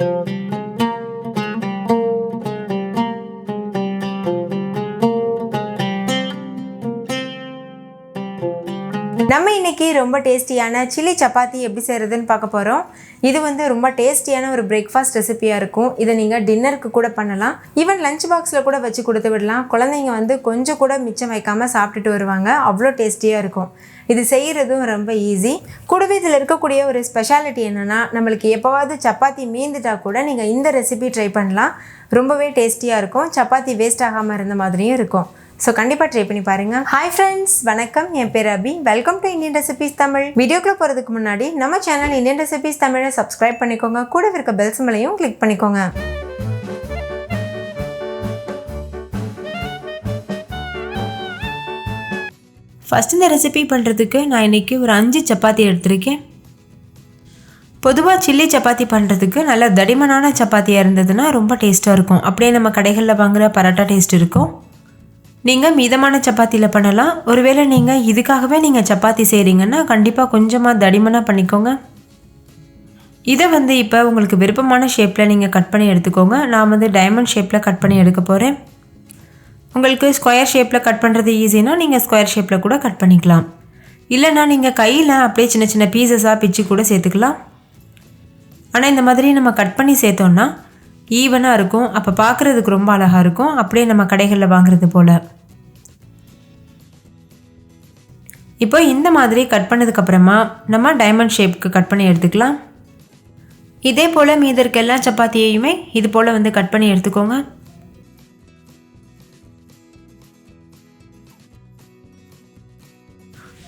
நம்ம இன்னைக்கு ரொம்ப டேஸ்டியான சில்லி சப்பாத்தி எப்படி செய்கிறதுன்னு பார்க்க போகிறோம். இது வந்து ரொம்ப டேஸ்டியான ஒரு பிரேக்ஃபாஸ்ட் ரெசிபியாக இருக்கும். இதை நீங்கள் டின்னருக்கு கூட பண்ணலாம், ஈவன் லஞ்ச் பாக்ஸில் கூட வச்சு கொடுத்து விடலாம். குழந்தைங்க வந்து கொஞ்சம் கூட மிச்சம் வைக்காமல் சாப்பிட்டுட்டு வருவாங்க, அவ்வளோ டேஸ்டியாக இருக்கும். இது செய்கிறதும் ரொம்ப ஈஸி. கூடவே இதில் இருக்கக்கூடிய ஒரு ஸ்பெஷாலிட்டி என்னென்னா, நம்மளுக்கு எப்போவாவது சப்பாத்தி மீந்துட்டா கூட நீங்கள் இந்த ரெசிபி ட்ரை பண்ணலாம். ரொம்பவே டேஸ்டியாக இருக்கும், சப்பாத்தி வேஸ்ட் ஆகாமல் இருந்த மாதிரியும் இருக்கும். ஸோ கண்டிப்பாக ட்ரை பண்ணி பாருங்கள். ஹாய் ஃப்ரெண்ட்ஸ், வணக்கம். என் பேர் Abhi. Welcome to Indian recipes Tamil. வீடியோக்குள்ளே போகிறதுக்கு முன்னாடி நம்ம சேனல் இந்தியன் ரெசிபீஸ் தமிழை சப்ஸ்கிரைப் பண்ணிக்கோங்க. கூட இருக்க பெல் சிம்பலையும் கிளிக் பண்ணிக்கோங்க. ஃபஸ்ட் இந்த ரெசிபி பண்ணுறதுக்கு நான் இன்றைக்கி ஒரு 5 சப்பாத்தி எடுத்திருக்கேன். பொதுவாக சில்லி சப்பாத்தி பண்ணுறதுக்கு நல்ல தடிமனான சப்பாத்தியாக இருந்ததுன்னா ரொம்ப டேஸ்ட்டாக இருக்கும். அப்படியே நம்ம கடைகளில் வாங்குகிற பரோட்டா டேஸ்ட் இருக்கும். நீங்கள் மிதமான சப்பாத்தியில் பண்ணலாம். ஒருவேளை நீங்கள் இதுக்காகவே நீங்கள் சப்பாத்தி செய்கிறீங்கன்னா கண்டிப்பாக கொஞ்சமாக தடிமனாக பண்ணிக்கோங்க. இதை வந்து இப்போ உங்களுக்கு விருப்பமான ஷேப்பில் நீங்கள் கட் பண்ணி எடுத்துக்கோங்க. நான் வந்து டைமண்ட் ஷேப்பில் கட் பண்ணி எடுக்க போகிறேன். உங்களுக்கு ஸ்கொயர் ஷேப்பில் கட் பண்ணுறது ஈஸினா நீங்கள் ஸ்கொயர் ஷேப்பில் கூட கட் பண்ணிக்கலாம். இல்லைனா நீங்கள் கையில் அப்படியே சின்ன சின்ன பீசஸாக பிச்சு கூட சேர்த்துக்கலாம். ஆனால் இந்த மாதிரி நம்ம கட் பண்ணி சேர்த்தோன்னா ஈவனாக இருக்கும். அப்போ பார்க்குறதுக்கு ரொம்ப அழகாக இருக்கும், அப்படியே நம்ம கடைகளில் வாங்குறது போல். இப்போ இந்த மாதிரி கட் பண்ணதுக்கப்புறமா நம்ம டைமண்ட் ஷேப்புக்கு கட் பண்ணி எடுத்துக்கலாம். இதே போல் மீதி இருக்க எல்லா சப்பாத்தியையுமே இது போல் வந்து கட் பண்ணி எடுத்துக்கோங்க.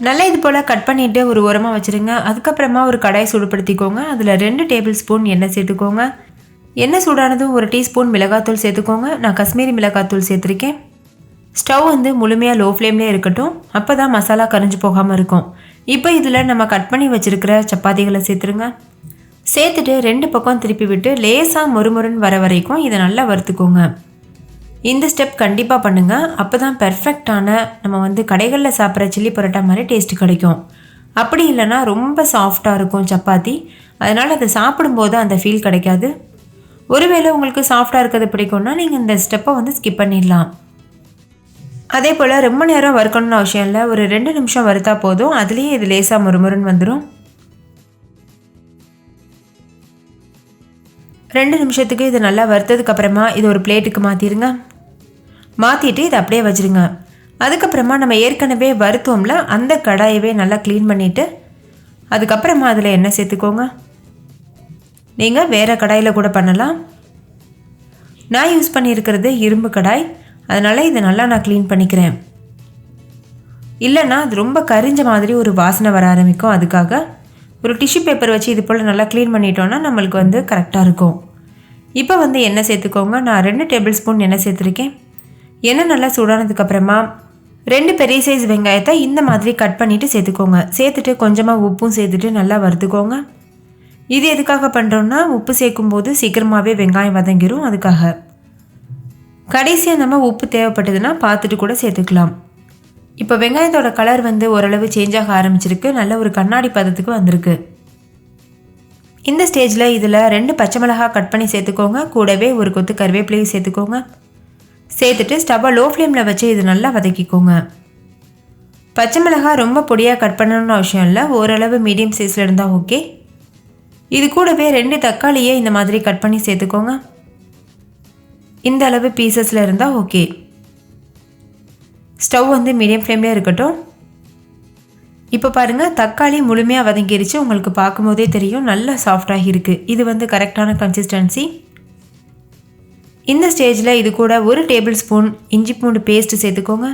நல்லா இது போல் கட் பண்ணிவிட்டு ஒரு ஓரமாக வச்சுருங்க. அதுக்கப்புறமா ஒரு கடாய் சூடுபடுத்திக்கோங்க. அதில் 2 டேபிள் ஸ்பூன் எண்ணெய் சேர்த்துக்கோங்க. எண்ணெய் சூடானதும் 1 டீஸ்பூன் மிளகாத்தூள் சேர்த்துக்கோங்க. நான் காஷ்மீரி மிளகாத்தூள் சேர்த்துருக்கேன். ஸ்டவ் வந்து முழுமையாக லோ ஃப்ளேம்லேயே இருக்கட்டும், அப்போ தான் மசாலா கரிஞ்சு போகாமல் இருக்கும். இப்போ இதில் நம்ம கட் பண்ணி வச்சுருக்கிற சப்பாத்திகளை சேர்த்துருங்க. சேர்த்துட்டு 2 பக்கம் திருப்பி விட்டு லேசாக மொறுமொறுன்னு வர வரைக்கும் இதை நல்லா வறுத்துக்கோங்க. இந்த ஸ்டெப் கண்டிப்பாக பண்ணுங்கள். அப்போ தான் பெர்ஃபெக்டான நம்ம வந்து கடைகளில் சாப்பிட்ற சில்லி பரோட்டா மாதிரி டேஸ்ட்டு கிடைக்கும். அப்படி இல்லைன்னா ரொம்ப சாஃப்டாக இருக்கும் சப்பாத்தி, அதனால் அதை சாப்பிடும்போது அந்த ஃபீல் கிடைக்காது. ஒருவேளை உங்களுக்கு சாஃப்டாக இருக்கிறது பிடிக்கும்னா நீங்கள் இந்த ஸ்டெப்பை வந்து ஸ்கிப் பண்ணிடலாம். அதே போல் ரொம்ப நேரம் வறுக்கணும்னு அவசியம் இல்லை, ஒரு 2 நிமிஷம் வறுத்தா போதும். அதுலேயே இது லேசாக முறுமுறுன்னு வந்துடும். 2 நிமிஷத்துக்கு இது நல்லா வறுத்ததுக்கப்புறமா இது ஒரு பிளேட்டுக்கு மாற்றிடுங்க. மாற்றிட்டு இதை அப்படியே வச்சுருங்க. அதுக்கப்புறமா நம்ம ஏற்கனவே வறுத்தோம்ல அந்த கடாயவே நல்லா க்ளீன் பண்ணிவிட்டு அதுக்கப்புறமா அதில் எண்ணெய் சேர்த்துக்கோங்க. நீங்கள் வேறு கடாயில் கூட பண்ணலாம். நான் யூஸ் பண்ணியிருக்கிறது இரும்பு கடாய், அதனால் இதை நல்லா நான் க்ளீன் பண்ணிக்கிறேன். இல்லைன்னா அது ரொம்ப கரிஞ்ச மாதிரி ஒரு வாசனை வர ஆரம்பிக்கும். அதுக்காக ஒரு டிஷ்யூ பேப்பர் வச்சு இது போல் நல்லா க்ளீன் பண்ணிட்டோன்னா நம்மளுக்கு வந்து கரெக்டாக இருக்கும். இப்போ வந்து எண்ணெய் சேர்த்துக்கோங்க. நான் 2 டேபிள் ஸ்பூன் எண்ணெய் சேர்த்துருக்கேன். எண்ணெய் நல்லா சூடானதுக்கப்புறமா 2 பெரிய சைஸ் வெங்காயத்தை இந்த மாதிரி கட் பண்ணிவிட்டு சேர்த்துக்கோங்க. சேர்த்துட்டு கொஞ்சமாக உப்பும் சேர்த்துட்டு நல்லா வறுத்துக்கோங்க. இது எதுக்காக பண்ணுறோன்னா உப்பு சேர்க்கும்போது சீக்கிரமாகவே வெங்காயம் வதங்கிடும். அதுக்காக கடைசியாக நம்ம உப்பு தேவைப்பட்டதுன்னா பார்த்துட்டு கூட சேர்த்துக்கலாம். இப்போ வெங்காயத்தோட கலர் வந்து ஓரளவு சேஞ்ச் ஆக ஆரம்பிச்சிருக்கு. நல்ல ஒரு கண்ணாடி பதத்துக்கு வந்திருக்கு. இந்த ஸ்டேஜில் இதில் 2 பச்சை மிளகாய் கட் பண்ணி சேர்த்துக்கோங்க. கூடவே ஒரு கொத்து கருவேப்பிலையும் சேர்த்துக்கோங்க. சேர்த்துட்டு ஸ்டவ்வை லோ ஃப்ளேமில் வச்சு இது நல்லா வதக்கிக்கோங்க. பச்சை மிளகாய் ரொம்ப பொடியாக கட் பண்ணணும்னு அவசியம் இல்லை, ஓரளவு மீடியம் சைஸில் இருந்தால் ஓகே. இது கூடவே 2 தக்காளியை இந்த மாதிரி கட் பண்ணி சேர்த்துக்கோங்க. இந்த அளவு பீசஸில் இருந்தால் ஓகே. ஸ்டவ் வந்து மீடியம் ஃப்ளேம்லேயே இருக்கட்டும். இப்போ பாருங்கள், தக்காளி முழுமையாக வதங்கிருச்சு. உங்களுக்கு பார்க்கும்போதே தெரியும் நல்லா சாஃப்டாகி இருக்குது. இது வந்து கரெக்டான கன்சிஸ்டன்சி. இந்த ஸ்டேஜில் இது கூட 1 டேபிள் ஸ்பூன் இஞ்சி பூண்டு பேஸ்ட்டு சேர்த்துக்கோங்க.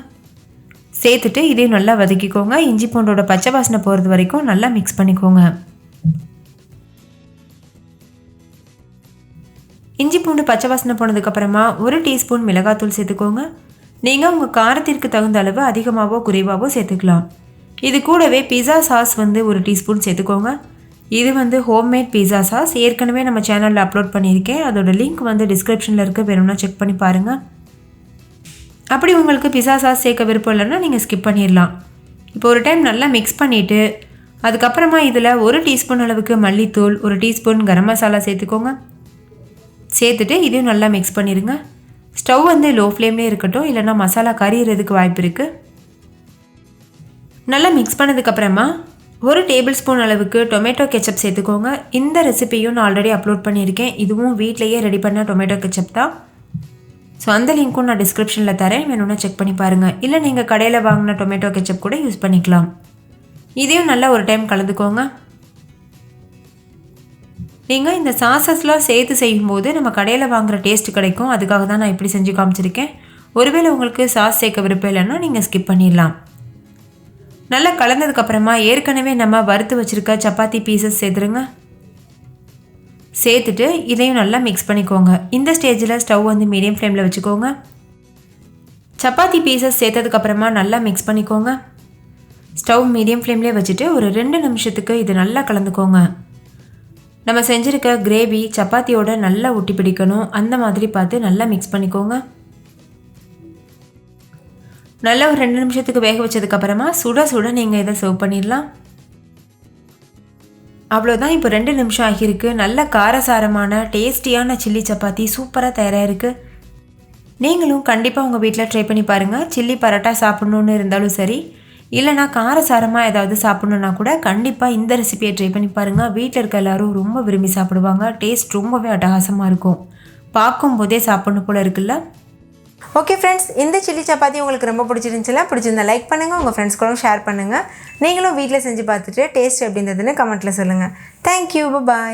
சேர்த்துட்டு இதையும் நல்லா வதக்கிக்கோங்க. இஞ்சி பூண்டோட பச்சை வாசனை போகிறது வரைக்கும் நல்லா மிக்ஸ் பண்ணிக்கோங்க. இஞ்சி பூண்டு பச்சை வாசனை போனதுக்கப்புறமா 1 டீஸ்பூன் மிளகாத்தூள் சேர்த்துக்கோங்க. நீங்கள் உங்கள் காரத்திற்கு தகுந்த அளவு அதிகமாகவோ குறைவாகவோ சேர்த்துக்கலாம். இது கூடவே பிஸா சாஸ் வந்து 1 டீஸ்பூன் சேர்த்துக்கோங்க. இது வந்து ஹோம்மேட் பிஸா சாஸ், ஏற்கனவே நம்ம சேனலில் அப்லோட் பண்ணியிருக்கேன். அதோட லிங்க் வந்து டிஸ்கிரிப்ஷனில் இருக்க, வேணும்னா செக் பண்ணி பாருங்கள். அப்படி உங்களுக்கு பிஸா சாஸ் சேர்க்க விருப்பம் இல்லைன்னா நீங்கள் ஸ்கிப் பண்ணிடலாம். இப்போ ஒரு டைம் நல்லா மிக்ஸ் பண்ணிவிட்டு அதுக்கப்புறமா இதில் 1 டீஸ்பூன் அளவுக்கு மல்லித்தூள், 1 டீஸ்பூன் கரம் மசாலா சேர்த்துக்கோங்க. சேர்த்துட்டு இதையும் நல்லா மிக்ஸ் பண்ணிடுங்க. ஸ்டவ் வந்து லோ ஃப்ளேம்லேயே இருக்கட்டும், இல்லைனா மசாலா கறியிறதுக்கு வாய்ப்பு இருக்குது. நல்லா மிக்ஸ் பண்ணதுக்கப்புறமா 1 டேபிள் ஸ்பூன் அளவுக்கு டொமேட்டோ கெச்சப் சேர்த்துக்கோங்க. இந்த ரெசிபியும் நான் ஆல்ரெடி அப்லோட் பண்ணியிருக்கேன். இதுவும் வீட்டிலையே ரெடி பண்ண டொமேட்டோ கெச்சப் தான். ஸோ அந்த லிங்க்கும் நான் டிஸ்கிரிப்ஷனில் தரேன், வேணும்னா செக் பண்ணி பாருங்கள். இல்லை நீங்கள் கடையில் வாங்கின டொமேட்டோ கெச்சப் கூட யூஸ் பண்ணிக்கலாம். இதையும் நல்லா ஒரு டைம் கலந்துக்கோங்க. நீங்கள் இந்த சாஸஸ்லாம் சேர்த்து செய்யும்போது நம்ம கடையில் வாங்குகிற டேஸ்ட் கிடைக்கும். அதுக்காக தான் நான் இப்படி செஞ்சு காமிச்சிருக்கேன். ஒருவேளை உங்களுக்கு சாஸ் சேர்க்க விருப்பம் இல்லைன்னா நீங்கள் ஸ்கிப் பண்ணிடலாம். நல்லா கலந்ததுக்கப்புறமா ஏற்கனவே நம்ம வறுத்து வச்சுருக்க சப்பாத்தி பீசஸ் சேர்த்துருங்க. சேர்த்துட்டு இதையும் நல்லா மிக்ஸ் பண்ணிக்கோங்க. இந்த ஸ்டேஜில் ஸ்டவ் வந்து மீடியம் ஃப்ளேமில் வச்சுக்கோங்க. சப்பாத்தி பீசஸ் சேர்த்ததுக்கப்புறமா நல்லா மிக்ஸ் பண்ணிக்கோங்க. ஸ்டவ் மீடியம் ஃப்ளேம்லேயே வச்சுட்டு ஒரு 2 நிமிஷத்துக்கு இது நல்லா கலந்துக்கோங்க. நம்ம செஞ்சுருக்க கிரேவி சப்பாத்தியோட நல்லா ஒட்டி பிடிக்கணும். அந்த மாதிரி பார்த்து நல்லா மிக்ஸ் பண்ணிக்கோங்க. நல்லா ஒரு 2 நிமிஷத்துக்கு வேக வச்சதுக்கப்புறமா சுட சுட நீங்கள் இதை சர்வ் பண்ணிடலாம். அவ்வளோதான். இப்போ 2 நிமிஷம் ஆகியிருக்கு. நல்ல காரசாரமான டேஸ்டியான சில்லி சப்பாத்தி சூப்பராக தயாராகிருக்கு. நீங்களும் கண்டிப்பாக உங்கள் வீட்டில் ட்ரை பண்ணி பாருங்கள். சில்லி பரோட்டா சாப்பிட்ணுன்னு இருந்தாலும் சரி, இல்லைனா காரசாரமாக ஏதாவது சாப்பிட்ணுன்னா கூட கண்டிப்பாக இந்த ரெசிபியை ட்ரை பண்ணி பாருங்கள். வீட்டில் இருக்க எல்லோரும் ரொம்ப விரும்பி சாப்பிடுவாங்க. டேஸ்ட் ரொம்பவே அட்டகாசமாக இருக்கும். பார்க்கும்போதே சாப்பிட்ணும் போல் இருக்குல்ல. ஓகே ஃப்ரெண்ட்ஸ், இந்த சில்லி சப்பாத்தி உங்களுக்கு ரொம்ப பிடிச்சிருந்தா லைக் பண்ணுங்கள், உங்கள் ஃப்ரெண்ட்ஸ் கூட ஷேர் பண்ணுங்கள். நீங்களும் வீட்டில் செஞ்சு பார்த்துட்டு டேஸ்ட் எப்படி இருந்ததுன்னு கமெண்ட்டில் சொல்லுங்கள். தேங்க்யூ, பாய்.